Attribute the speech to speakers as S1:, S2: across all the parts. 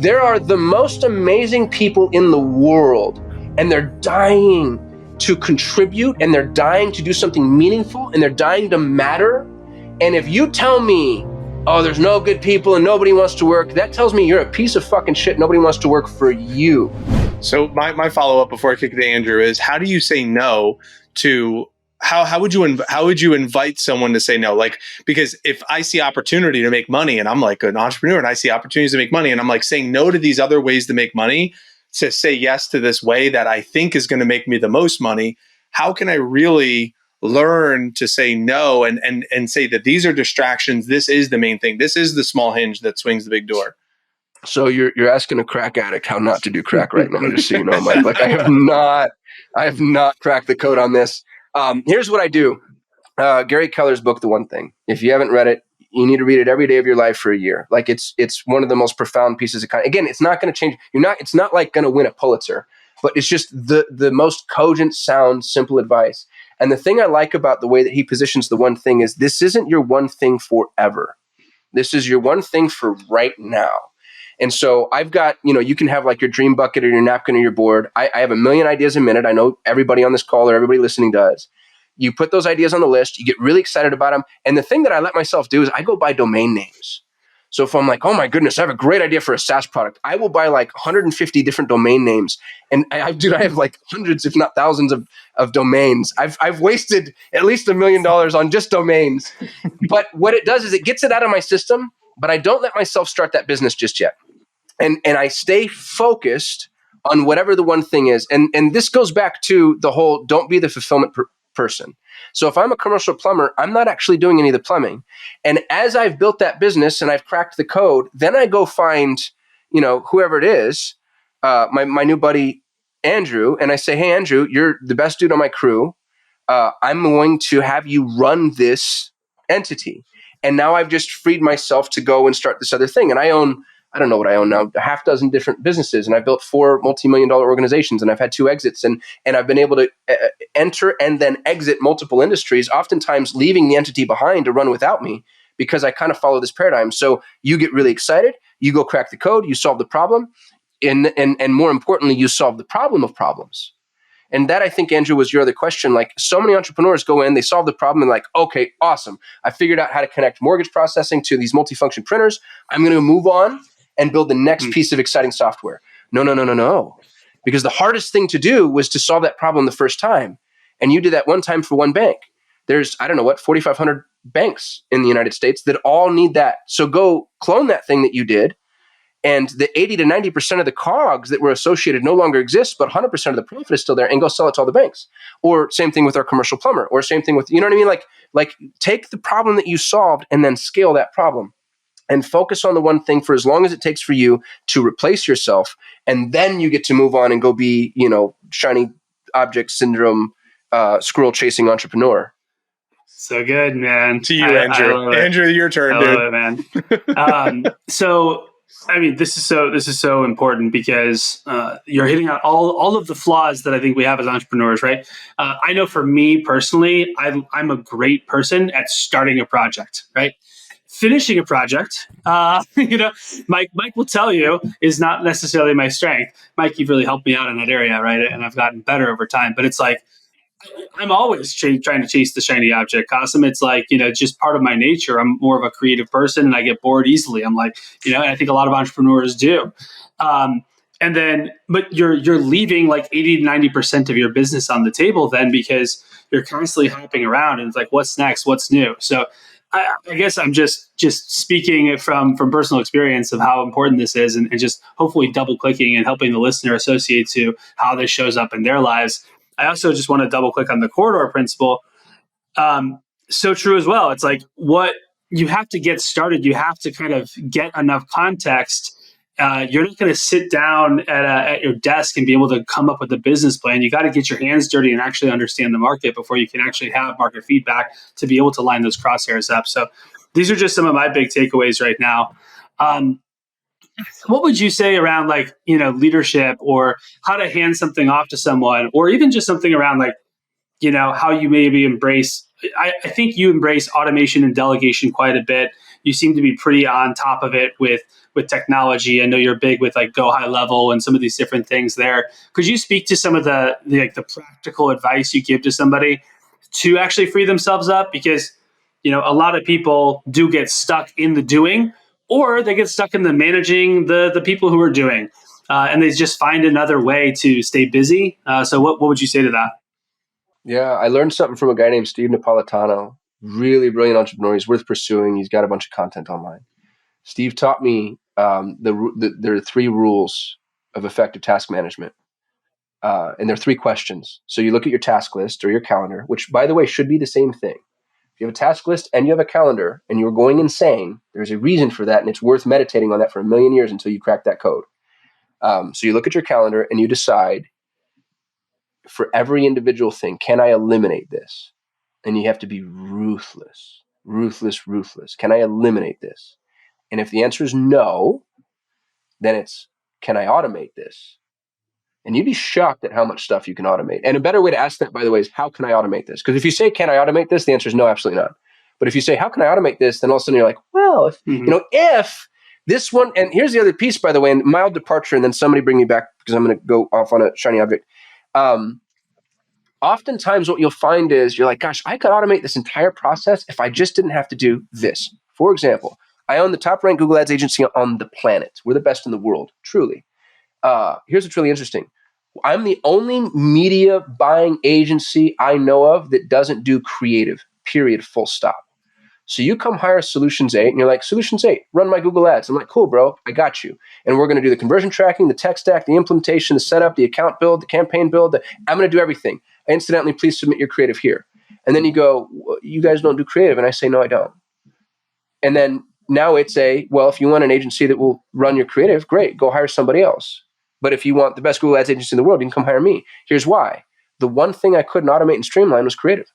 S1: There are the most amazing people in the world, and they're dying to contribute, and they're dying to do something meaningful, and they're dying to matter. And if you tell me, oh, there's no good people and nobody wants to work, that tells me you're a piece of fucking shit. Nobody wants to work for you.
S2: So my follow-up before I kick it to Andrew is, how do you say no to, how would you invite someone to say no? Like, because if I see opportunity to make money and I'm like an entrepreneur and I see opportunities to make money and I'm like saying no to these other ways to make money, to say yes to this way that I think is going to make me the most money, how can I really learn to say no and say that these are distractions? This is the main thing. This is the small hinge that swings the big door.
S1: So you're asking a crack addict how not to do crack right now, just so you know, Mike. Like I have not cracked the code on this. Here's what I do. Gary Keller's book, The One Thing. If you haven't read it, you need to read it every day of your life for a year. Like it's one of the most profound pieces of content. Again, it's not going to change. It's not like going to win a Pulitzer, but it's just the most cogent, sound, simple advice. And the thing I like about the way that he positions The One Thing is this isn't your one thing forever. This is your one thing for right now. And so I've got, you can have like your dream bucket or your napkin or your board. I have a million ideas a minute. I know everybody on this call or everybody listening does. You put those ideas on the list, you get really excited about them. And the thing that I let myself do is I go buy domain names. So if I'm like, oh my goodness, I have a great idea for a SaaS product, I will buy like 150 different domain names. And I have like hundreds, if not thousands of domains. I've wasted at least $1 million on just domains. But what it does is it gets it out of my system, but I don't let myself start that business just yet. And I stay focused on whatever the one thing is. And this goes back to the whole, don't be the fulfillment person. So if I'm a commercial plumber, I'm not actually doing any of the plumbing. And as I've built that business and I've cracked the code, then I go find, whoever it is, my new buddy, Andrew. And I say, hey, Andrew, you're the best dude on my crew. I'm going to have you run this entity. And now I've just freed myself to go and start this other thing. And I don't know what I own now, a half dozen different businesses. And I've built 4 multi-million-dollar organizations, and I've had 2 exits. And I've been able to enter and then exit multiple industries, oftentimes leaving the entity behind to run without me, because I kind of follow this paradigm. So you get really excited, you go crack the code, you solve the problem. And more importantly, you solve the problem of problems. And that, I think, Andrew, was your other question. Like, so many entrepreneurs go in, they solve the problem and like, okay, awesome. I figured out how to connect mortgage processing to these multifunction printers. I'm going to move on and build the next piece of exciting software. No. Because the hardest thing to do was to solve that problem the first time. And you did that one time for one bank. There's, 4,500 banks in the United States that all need that. So go clone that thing that you did. And the 80 to 90% of the cogs that were associated no longer exist, but 100% of the profit is still there, and go sell it to all the banks. Or same thing with our commercial plumber, or same thing with, you know what I mean? Like take the problem that you solved and then scale that problem. And focus on the one thing for as long as it takes for you to replace yourself. And then you get to move on and go be, shiny object syndrome, squirrel chasing entrepreneur.
S3: So good, man.
S2: To you, Andrew. Andrew, your turn, dude.
S3: I love it, man. So, I mean, this is so important because you're hitting on all of the flaws that I think we have as entrepreneurs, right? I know for me personally, I'm a great person at starting a project, right? Finishing a project, Mike will tell you, is not necessarily my strength. Mike, you've really helped me out in that area, right? And I've gotten better over time. But it's like, I'm always trying to chase the shiny object, Kasim. It's like, just part of my nature. I'm more of a creative person and I get bored easily. I'm like, and I think a lot of entrepreneurs do. But you're leaving like 80 to 90% of your business on the table then, because you're constantly hopping around and it's like, what's next? What's new? So I guess I'm just speaking from personal experience of how important this is, and just hopefully double clicking and helping the listener associate to how this shows up in their lives. I also just want to double click on the corridor principle. So true as well. It's like, what you have to get started. You have to kind of get enough context. You're not going to sit down at your desk and be able to come up with a business plan. You got to get your hands dirty and actually understand the market before you can actually have market feedback to be able to line those crosshairs up. So these are just some of my big takeaways right now. What would you say around leadership, or how to hand something off to someone, or even just something around how you maybe embrace? I think you embrace automation and delegation quite a bit. you seem to be pretty on top of it with technology. I know you're big with like Go High Level and some of these different things there. Could you speak to some of the practical advice you give to somebody to actually free themselves up? Because, a lot of people do get stuck in the doing, or they get stuck in the managing the people who are doing, and they just find another way to stay busy. So what would you say to that?
S1: Yeah, I learned something from a guy named Steve Napolitano. Really brilliant entrepreneur. He's worth pursuing. He's got a bunch of content online. Steve taught me there are 3 rules of effective task management. And there are 3 questions. So you look at your task list or your calendar, which, by the way, should be the same thing. If you have a task list and you have a calendar and you're going insane, there's a reason for that, and it's worth meditating on that for 1,000,000 years until you crack that code. So you look at your calendar and you decide, for every individual thing, can I eliminate this? And you have to be ruthless. Can I eliminate this? And if the answer is no, then it's, can I automate this? And you'd be shocked at how much stuff you can automate. And a better way to ask that, by the way, is how can I automate this? Because if you say, can I automate this? The answer is no, absolutely not. But if you say, how can I automate this? Then all of a sudden you're like, well, if this one, and here's the other piece, by the way, and mild departure, and then somebody bring me back because I'm going to go off on a shiny object. Oftentimes what you'll find is you're like, gosh, I could automate this entire process if I just didn't have to do this. For example, I own the top ranked Google Ads agency on the planet. We're the best in the world, truly. Here's what's really interesting. I'm the only media buying agency I know of that doesn't do creative, period, full stop. So you come hire Solutions 8 and you're like, Solutions 8, run my Google Ads. I'm like, cool, bro, I got you. And we're going to do the conversion tracking, the tech stack, the implementation, the setup, the account build, the campaign build. I'm going to do everything. Incidentally, please submit your creative here. And then you go, you guys don't do creative. And I say, no, I don't. And then now it's well, if you want an agency that will run your creative, great, go hire somebody else. But if you want the best Google Ads agency in the world, you can come hire me. Here's why. The one thing I couldn't automate and streamline was creative.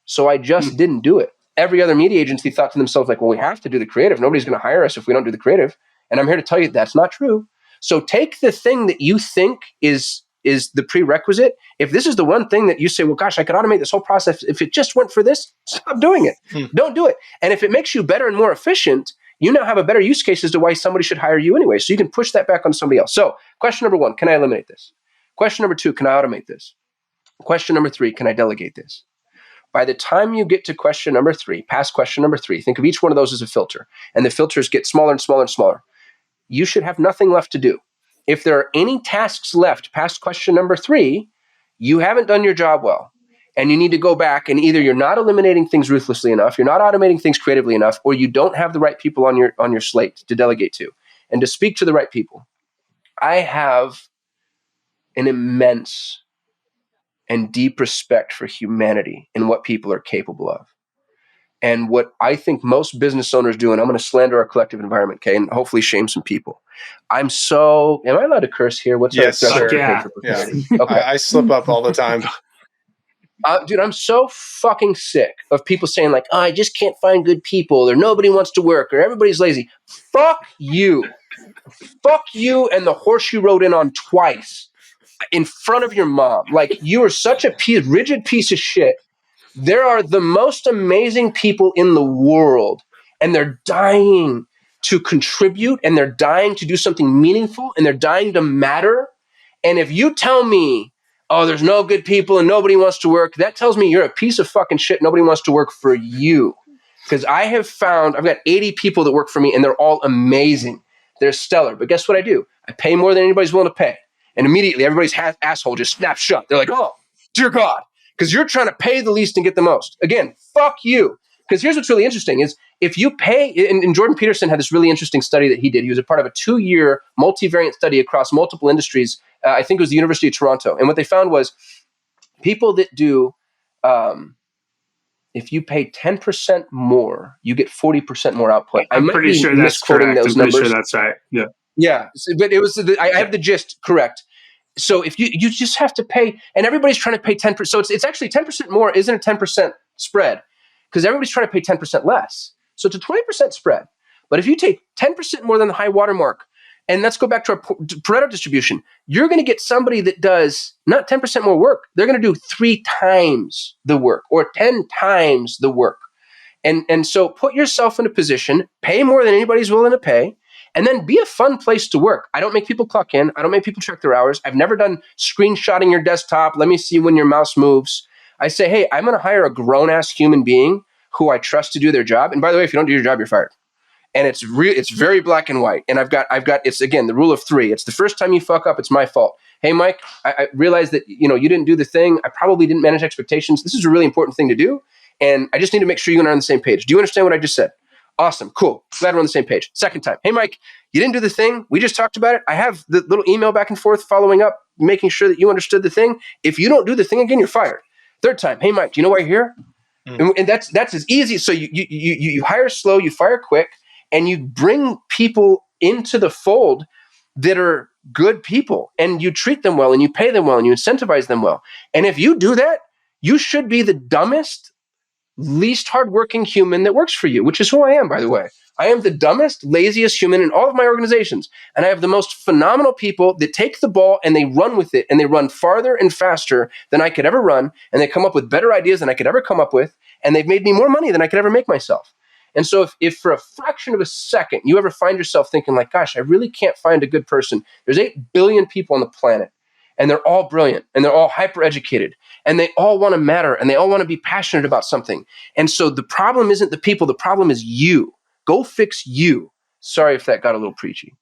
S1: So I just didn't do it. Every other media agency thought to themselves, like, well, we have to do the creative. Nobody's going to hire us if we don't do the creative. And I'm here to tell you that's not true. So take the thing that you think is the prerequisite. If this is the one thing that you say, well, gosh, I could automate this whole process. If it just went for this, stop doing it. Don't do it. And if it makes you better and more efficient, you now have a better use case as to why somebody should hire you anyway. So you can push that back on somebody else. So question number 1, can I eliminate this? Question number 2, can I automate this? Question number 3, can I delegate this? By the time you get to question number 3, past question number 3, think of each one of those as a filter. And the filters get smaller and smaller and smaller. You should have nothing left to do. If there are any tasks left past question number 3, you haven't done your job well. And you need to go back, and either you're not eliminating things ruthlessly enough, you're not automating things creatively enough, or you don't have the right people on your slate to delegate to and to speak to the right people. I have an immense and deep respect for humanity and what people are capable of. And what I think most business owners do, and I'm going to slander our collective environment, okay, and hopefully shame some people. Am I allowed to curse here? What's
S2: yes,
S1: our
S2: sir.
S3: Yeah.
S1: Okay.
S2: I slip up all the time.
S1: Dude, I'm so fucking sick of people saying like, oh, I just can't find good people, or nobody wants to work, or everybody's lazy. Fuck you. Fuck you and the horse you rode in on twice in front of your mom. Like, you are such a rigid piece of shit. There are the most amazing people in the world, and they're dying to contribute, and they're dying to do something meaningful, and they're dying to matter. And if you tell me, oh, there's no good people and nobody wants to work, that tells me you're a piece of fucking shit. Nobody wants to work for you. Because I've got 80 people that work for me, and they're all amazing. They're stellar. But guess what I do? I pay more than anybody's willing to pay. And immediately everybody's asshole just snaps shut. They're like, oh, dear God. Because you're trying to pay the least and get the most. Again, fuck you. Because here's what's really interesting is if you pay, and Jordan Peterson had this really interesting study that he did. He was a part of a 2-year multivariate study across multiple industries. I think it was the University of Toronto. And what they found was people that do, if you pay 10% more, you get 40% more output.
S3: I'm pretty sure that's correct.
S1: Those numbers.
S3: Pretty sure that's right. Yeah.
S1: Yeah. But it was, I have the gist correct. So if you just have to pay, and everybody's trying to pay 10%. So it's actually 10% more isn't a 10% spread, because everybody's trying to pay 10% less. So it's a 20% spread. But if you take 10% more than the high watermark, and let's go back to our Pareto distribution, you're going to get somebody that does not 10% more work. They're going to do 3 times the work or 10 times the work. And so put yourself in a position, pay more than anybody's willing to pay, and then be a fun place to work. I don't make people clock in. I don't make people check their hours. I've never done screenshotting your desktop. Let me see when your mouse moves. I say, hey, I'm going to hire a grown-ass human being who I trust to do their job. And by the way, if you don't do your job, you're fired. And it's very black and white. And I've got, it's again, the rule of 3. It's the first time you fuck up, it's my fault. Hey, Mike, I realized that, you didn't do the thing. I probably didn't manage expectations. This is a really important thing to do. And I just need to make sure you and I are on the same page. Do you understand what I just said? Awesome. Cool. Glad we're on the same page. Second time. Hey, Mike, you didn't do the thing. We just talked about it. I have the little email back and forth following up, making sure that you understood the thing. If you don't do the thing again, you're fired. Third time. Hey, Mike, do you know why you're here? And that's as easy. So you hire slow, you fire quick, and you bring people into the fold that are good people, and you treat them well, and you pay them well, and you incentivize them well. And if you do that, you should be the dumbest, least hardworking human that works for you, which is who I am, by the way. I am the dumbest, laziest human in all of my organizations. And I have the most phenomenal people that take the ball and they run with it, and they run farther and faster than I could ever run. And they come up with better ideas than I could ever come up with. And they've made me more money than I could ever make myself. And so if for a fraction of a second you ever find yourself thinking like, gosh, I really can't find a good person. There's 8 billion people on the planet, and they're all brilliant, and they're all hyper educated, and they all want to matter, and they all want to be passionate about something. And so the problem isn't the people, the problem is you. Go fix you. Sorry if that got a little preachy.